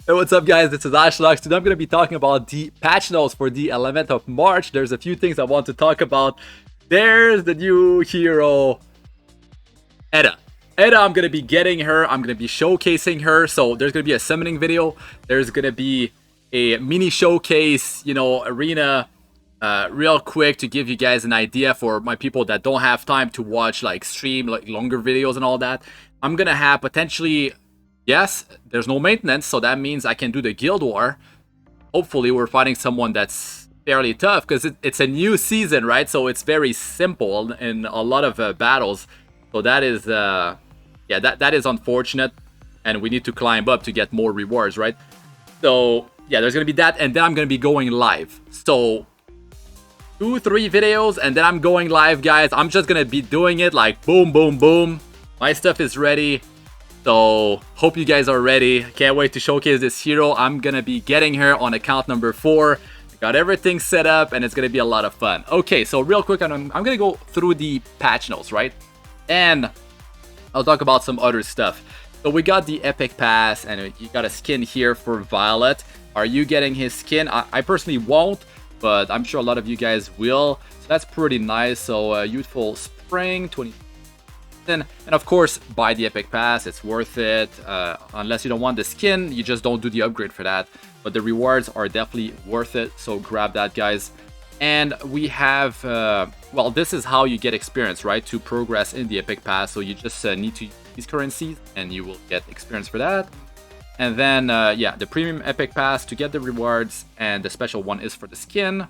Hey, what's up, guys? This is Astranox. Today I'm going to be talking about the patch notes for the 11th of March. There's a few things I want to talk about. There's the new hero, Eda. Eda, I'm going to be getting her. I'm going to be showcasing her. So there's going to be a summoning video. There's going to be a mini showcase, arena real quick to give you guys an idea for my people that don't have time to watch stream longer videos and all that. I'm going to have potentially... Yes, there's no maintenance, so that means I can do the guild war. Hopefully we're fighting someone that's fairly tough, because it's a new season, right? So it's very simple in a lot of battles. So that is, yeah, that is unfortunate, and we need to climb up to get more rewards, right? So yeah, there's gonna be that, and then I'm gonna be going live. So 2-3 videos, and then I'm going live, guys. I'm just gonna be doing it like boom, boom, boom. My stuff is ready. So, hope you guys are ready. Can't wait to showcase this hero. I'm gonna be getting her on account number 4. Got everything set up, and it's gonna be a lot of fun. Okay, so real quick, I'm gonna go through the patch notes, right? And I'll talk about some other stuff. So we got the Epic Pass, and you got a skin here for Violet. Are you getting his skin? I personally won't, but I'm sure a lot of you guys will. So that's pretty nice. So, Youthful Spring, 20... And of course, buy the Epic Pass. It's worth it. Unless you don't want the skin, you just don't do the upgrade for that. But the rewards are definitely worth it, so grab that, guys. And we have, well, this is how you get experience, right, to progress in the Epic Pass. So you just need to use these currencies, and you will get experience for that. And then, yeah, the Premium Epic Pass to get the rewards, and the special one is for the skin.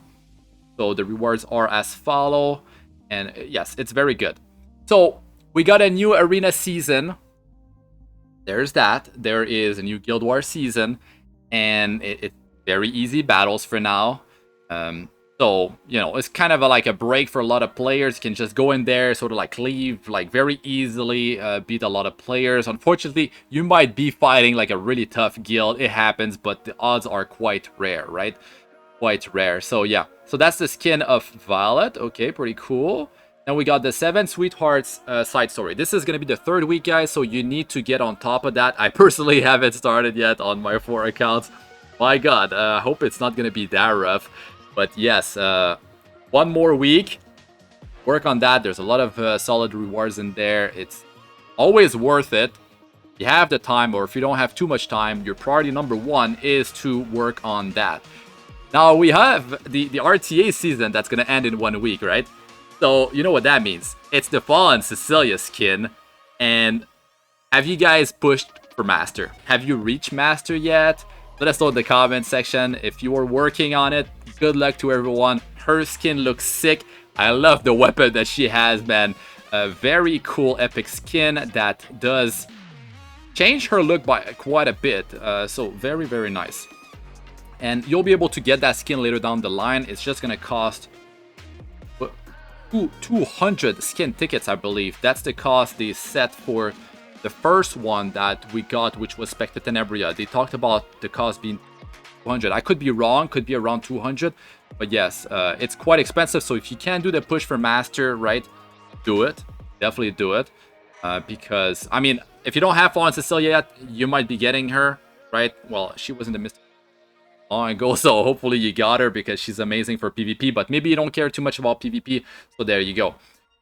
So the rewards are as follow, and yes, it's very good. So we got a new arena season. There's that. There is a new Guild War season. And it's very easy battles for now. So, it's kind of like a break for a lot of players. You can just go in there, sort of like leave, like very easily, beat a lot of players. Unfortunately, you might be fighting like a really tough guild. It happens, but the odds are quite rare, right? Quite rare. So, yeah. So that's the skin of Violet. Okay, pretty cool. Then we got the 7 Sweethearts side story. This is going to be the 3rd week, guys, so you need to get on top of that. I personally haven't started yet on my 4 accounts. My god, I hope it's not going to be that rough. But yes, 1 more week. Work on that. There's a lot of solid rewards in there. It's always worth it. If you have the time, or if you don't have too much time, your priority number 1 is to work on that. Now, we have the RTA season that's going to end in 1 week, right? So, you know what that means. It's the Fallen Cecilia skin. And have you guys pushed for Master? Have you reached Master yet? Let us know in the comment section. If you are working on it, good luck to everyone. Her skin looks sick. I love the weapon that she has, man. A very cool epic skin that does change her look by quite a bit. So, very, very nice. And you'll be able to get that skin later down the line. It's just going to cost 200 skin tickets, I believe. That's the cost they set for the first one that we got, which was Spectre Tenebria. They talked about the cost being 200. I could be wrong, could be around 200, but yes, it's quite expensive. So if you can do the push for Master, right, do it. Definitely do it. Because, I mean, if you don't have Fallen Cecilia yet, you might be getting her, right? Well, she was in the Mystic long ago, so hopefully you got her because she's amazing for PvP, but maybe you don't care too much about PvP, so there you go.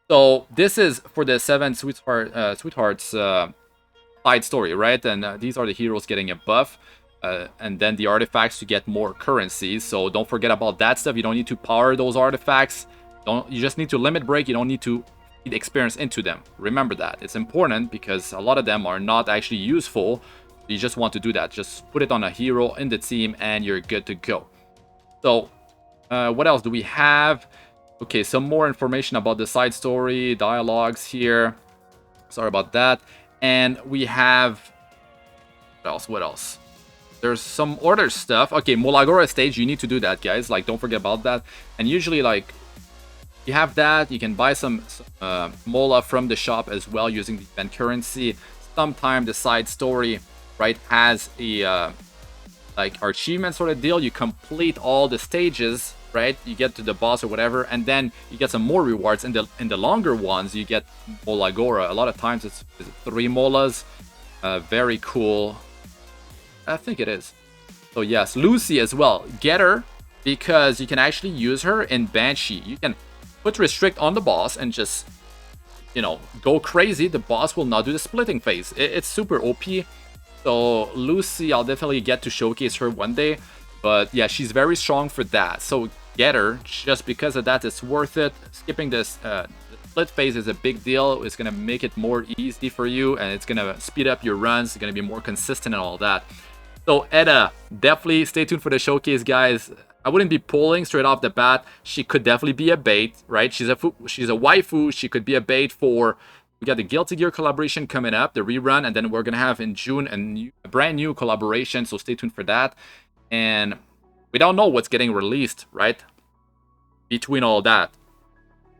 So this is for the 7 Sweethearts side story, right? And these are the heroes getting a buff, and then the artifacts to get more currencies. So don't forget about that stuff. You don't need to power those artifacts. You just need to limit break. You don't need to feed experience into them. Remember that. It's important because a lot of them are not actually useful. You just want to do that. Just put it on a hero in the team and you're good to go. So, what else do we have? Okay, some more information about the side story, dialogues here. Sorry about that. And we have... What else? There's some order stuff. Okay, MolaGora stage, you need to do that, guys. Like, don't forget about that. And usually, like, you have that. You can buy some Mola from the shop as well using the event currency. Sometimes the side story, right, has a like achievement sort of deal. You complete all the stages, right? You get to the boss or whatever, and then you get some more rewards. In the longer ones, you get MolaGora. A lot of times it's 3 molas. Very cool. I think it is. So yes, Lucy as well. Get her because you can actually use her in Banshee. You can put restrict on the boss and just, you know, go crazy. The boss will not do the splitting phase. It's super OP. So Lucy, I'll definitely get to showcase her one day. But yeah, she's very strong for that. So get her. Just because of that, it's worth it. Skipping this the split phase is a big deal. It's going to make it more easy for you. And it's going to speed up your runs. It's going to be more consistent and all that. So Eda, definitely stay tuned for the showcase, guys. I wouldn't be pulling straight off the bat. She could definitely be a bait, right? She's a waifu. She could be a bait for... We got the Guilty Gear collaboration coming up, the rerun, and then we're going to have in June a brand new collaboration, so stay tuned for that. And we don't know what's getting released, right? Between all that.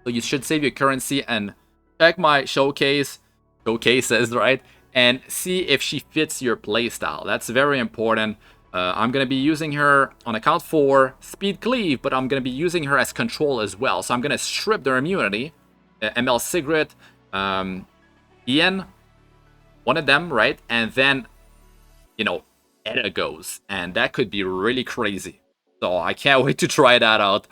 So you should save your currency and check my showcases, right? And see if she fits your playstyle. That's very important. I'm going to be using her on account 4, Speed Cleave, but I'm going to be using her as control as well. So I'm going to strip their immunity. ML Sigrid, Ian, one of them, right? And then, you know, Eda goes. And that could be really crazy. So I can't wait to try that out.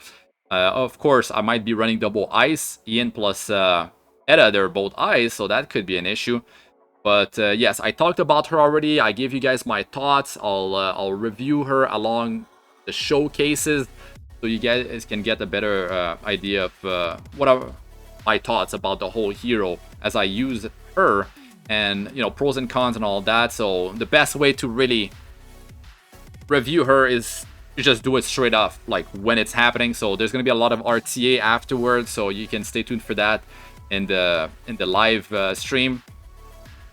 Of course, I might be running double ice. Ian plus Eda, they're both ice, so that could be an issue. But yes, I talked about her already. I gave you guys my thoughts. I'll review her along the showcases, so you guys can get a better idea of what are my thoughts about the whole hero as I use her, and you know, pros and cons and all that. So the best way to really review her is to just do it straight off, like when it's happening. So there's gonna be a lot of RTA afterwards, so you can stay tuned for that in the live stream.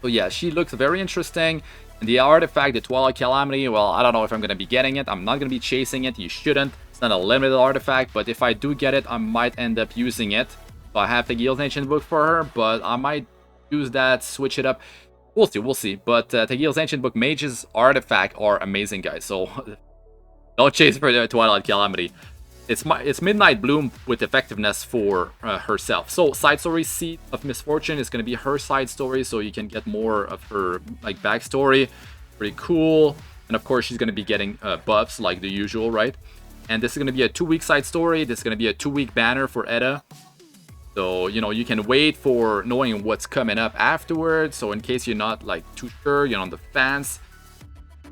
So yeah, she looks very interesting. And the artifact, the Twilight Calamity, well, I don't know if I'm going to be getting it. I'm not going to be chasing it. You shouldn't. It's not a limited artifact, but if I do get it, I might end up using it. So I have the Guild's Ancient Book for her, but I might use that, switch it up. We'll see. But the Guild's Ancient Book Mage's artifact are amazing, guys. So don't chase for the Twilight Calamity. It's Midnight Bloom with effectiveness for herself. So side story, Seed of Misfortune is going to be her side story, so you can get more of her like backstory. Pretty cool. And of course, she's going to be getting buffs like the usual, right? And this is going to be a 2-week side story. This is going to be a 2-week banner for Eda. So, you know, you can wait for knowing what's coming up afterwards. So in case you're not like too sure, you're on the fence,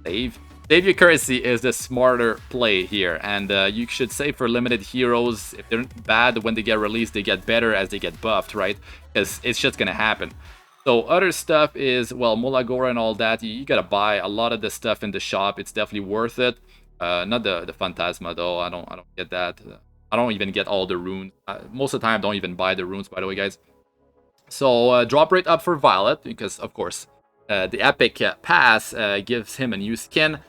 save your currency is the smarter play here, and you should save for limited heroes. If they're bad when they get released, they get better as they get buffed, right? Because it's just gonna happen. So other stuff is, well, MolaGora and all that. You gotta buy a lot of the stuff in the shop. It's definitely worth it. Not the Phantasma though. I don't get that. I don't even get all the runes. Most of the time, I don't even buy the runes, by the way, guys. So drop rate up for Violet because, of course, the Epic Pass gives him a new skin.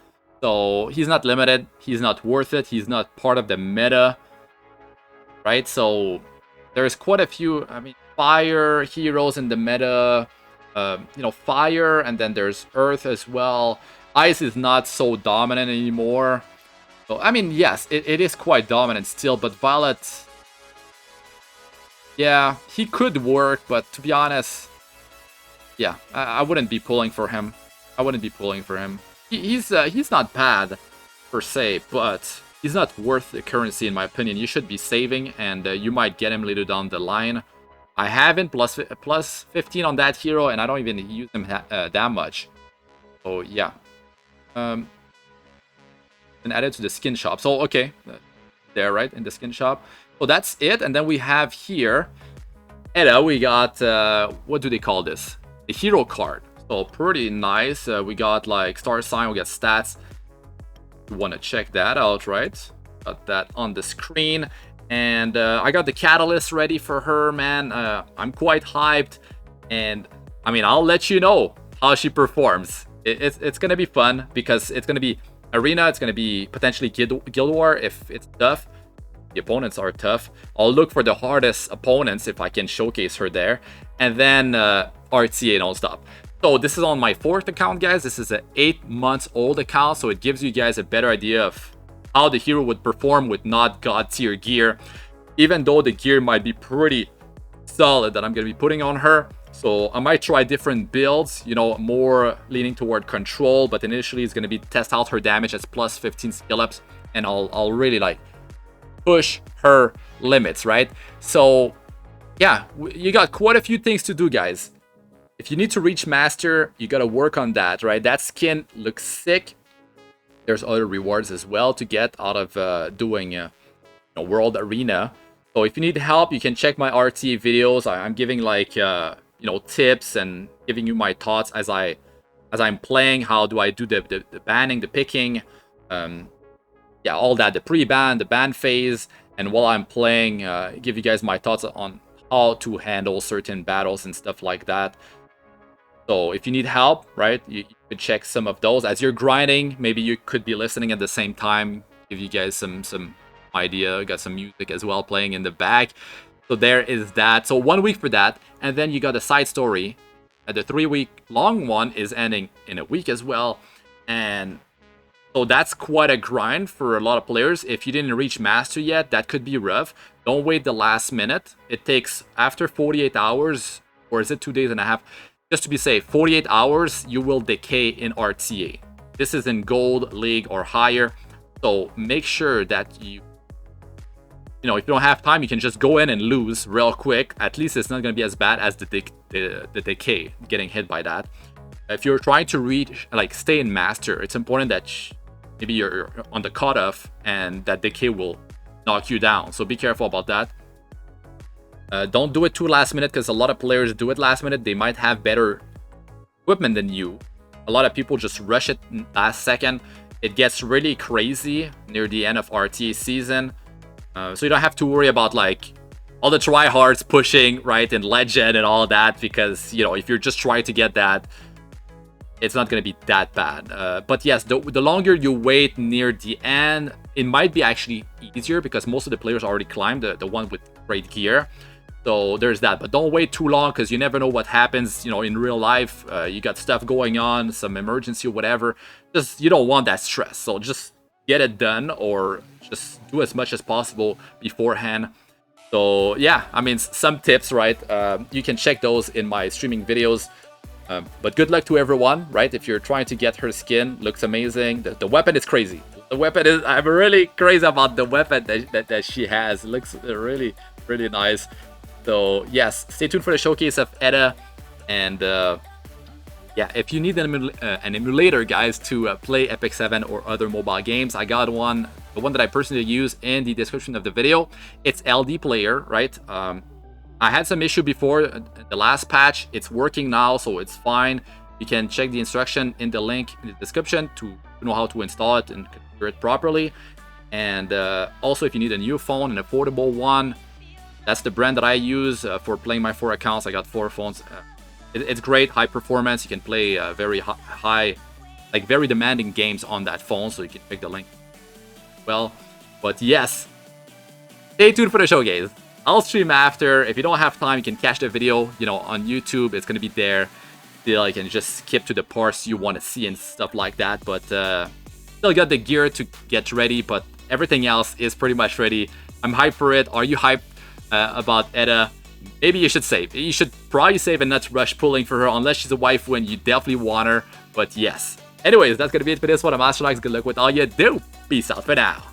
So he's not limited, he's not worth it, he's not part of the meta, right? So there's quite a few, I mean, fire heroes in the meta, you know, fire, and then there's earth as well. Ice is not so dominant anymore. So, I mean, yes, it is quite dominant still, but Violet, yeah, he could work, but to be honest, yeah, I wouldn't be pulling for him. He's not bad, per se, but he's not worth the currency, in my opinion. You should be saving, and you might get him later down the line. I haven't, plus 15 on that hero, and I don't even use him that much. So, yeah. And added to the skin shop. So, okay. There, right? In the skin shop. So, that's it. And then we have here, Eda, we got, what do they call this? The hero card. So pretty nice. We got like star sign, we got stats. You want to check that out, right? Got that on the screen. And I got the catalyst ready for her, man. I'm quite hyped. And I mean, I'll let you know how she performs. It's going to be fun because it's going to be arena. It's going to be potentially Guild War if it's tough. The opponents are tough. I'll look for the hardest opponents if I can showcase her there. And then RTA non-stop. So this is on my 4th account, guys. This is an 8-month-old account, so it gives you guys a better idea of how the hero would perform with not god tier gear, even though the gear might be pretty solid that I'm going to be putting on her. So I might try different builds, you know, more leaning toward control, but initially it's going to be test out her damage as plus 15 skill ups, and I'll really like push her limits, right? So yeah, you got quite a few things to do, guys. If you need to reach master, you got to work on that, right? That skin looks sick. There's other rewards as well to get out of doing World Arena. So if you need help, you can check my RTA videos. I'm giving like tips and giving you my thoughts as I'm playing. How do I do the banning, the picking, all that, the pre-ban, the ban phase, and while I'm playing, give you guys my thoughts on how to handle certain battles and stuff like that. So if you need help, right, you could check some of those. As you're grinding, maybe you could be listening at the same time, give you guys some idea. Got some music as well playing in the back. So there is that. So 1 week for that. And then you got a side story. The 3-week long one is ending in a week as well. And so that's quite a grind for a lot of players. If you didn't reach master yet, that could be rough. Don't wait the last minute. It takes after 48 hours, or is it 2 days and a half? Just to be safe, 48 hours, you will decay in RTA. This is in gold, league, or higher. So make sure that if you don't have time, you can just go in and lose real quick. At least it's not going to be as bad as the decay, getting hit by that. If you're trying to reach, like, stay in master, it's important that maybe you're on the cutoff and that decay will knock you down. So be careful about that. Don't do it too last minute, because a lot of players do it last minute. They might have better equipment than you. A lot of people just rush it last second. It gets really crazy near the end of RTA season. So you don't have to worry about like all the tryhards pushing right in legend and all that, because if you're just trying to get that, it's not going to be that bad. But yes, the longer you wait near the end, it might be actually easier, because most of the players already climbed the one with great gear. So there's that. But don't wait too long, because you never know what happens in real life. You got stuff going on, some emergency or whatever. You don't want that stress. So just get it done, or just do as much as possible beforehand. So yeah, I mean, some tips, right? You can check those in my streaming videos. But good luck to everyone, right? If you're trying to get her skin, looks amazing. The weapon is crazy. The weapon is, I'm really crazy about the weapon that she has. It looks really, really nice. So yes, stay tuned for the showcase of Eda. And yeah, if you need an emulator, guys, to play Epic 7 or other mobile games, I got one. The one that I personally use in the description of the video. It's LD Player, right? I had some issue before the last patch. It's working now, so it's fine. You can check the instruction in the link in the description to know how to install it and configure it properly. And also, if you need a new phone, an affordable one, that's the brand that I use for playing my 4 accounts. I got 4 phones. It's great, high performance. You can play very high, like very demanding games on that phone. So you can check the link. Well, but yes, stay tuned for the show, guys. I'll stream after. If you don't have time, you can catch the video, on YouTube. It's gonna be there. Still, you can just skip to the parts you want to see and stuff like that. But still got the gear to get ready. But everything else is pretty much ready. I'm hyped for it. Are you hyped about Eda? Maybe you should save. You should probably save and not rush pulling for her, unless she's a waifu and you definitely want her. But yes. Anyways, that's gonna be it for this one. I'm Astranox. Good luck with all you do. Peace out for now.